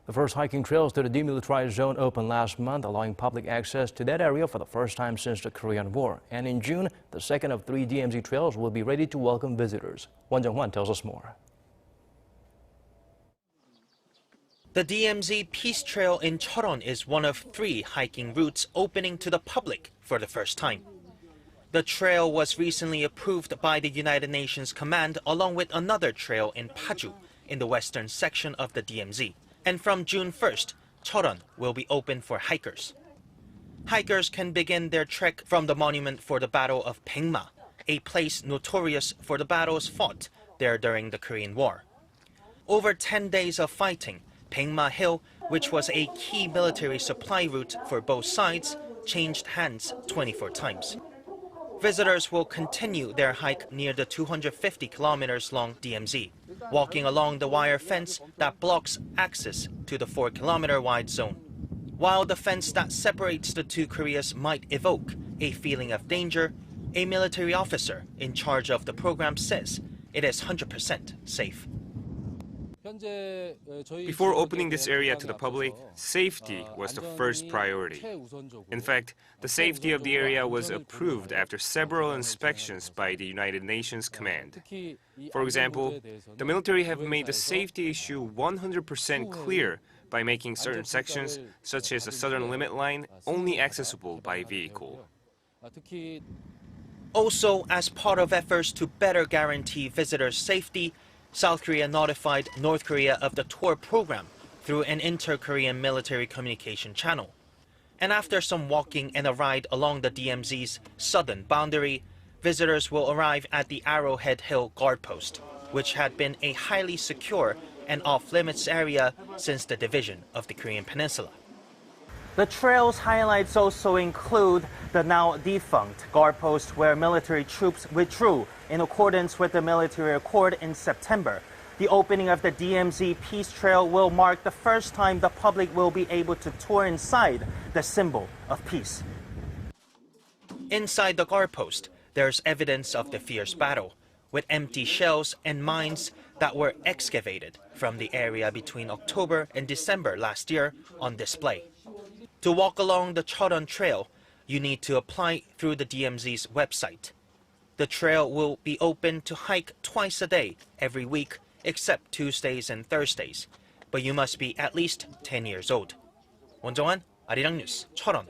The first hiking trails to the Demilitarized Zone opened last month, allowing public access to that area for the first time since the Korean War. And in June, the second of 3 DMZ trails will be ready to welcome visitors. Jung-hwan tells us more. The DMZ Peace Trail in Cheorwon is one of 3 hiking routes opening to the public for the first time. The trail was recently approved by the United Nations Command along with another trail in Paju in the western section of the DMZ. And from June 1st, Cheorwon will be open for hikers. Hikers can begin their trek from the monument for the Battle of Baekma, a place notorious for the battles fought there during the Korean War. Over 10 days of fighting, Baekma Hill, which was a key military supply route for both sides, changed hands 24 times. Visitors will continue their hike near the 250 kilometers long DMZ, walking along the wire fence that blocks access to the 4-kilometer wide zone. While the fence that separates the 2 Koreas might evoke a feeling of danger, a military officer in charge of the program says it is 100% safe. Before opening this area to the public, safety was the first priority. In fact, the safety of the area was approved after several inspections by the United Nations Command. For example, the military have made the safety issue 100% clear by making certain sections, such as the southern limit line, only accessible by vehicle. Also, as part of efforts to better guarantee visitors' safety, South Korea notified North Korea of the tour program through an inter-Korean military communication channel. And after some walking and a ride along the DMZ's southern boundary, visitors will arrive at the Arrowhead Hill guard post, which had been a highly secure and off-limits area since the division of the Korean Peninsula. The trail's highlights also include the now defunct guard post where military troops withdrew in accordance with the military accord in September. The opening of the DMZ Peace Trail will mark the first time the public will be able to tour inside the symbol of peace. Inside the guard post, there's evidence of the fierce battle, with empty shells and mines that were excavated from the area between October and December last year on display. To walk along the Cheorwon Trail, you need to apply through the DMZ's website. The trail will be open to hike twice a day every week, except Tuesdays and Thursdays. But you must be at least 10 years old. 원정환, 아리랑 뉴스, 철원.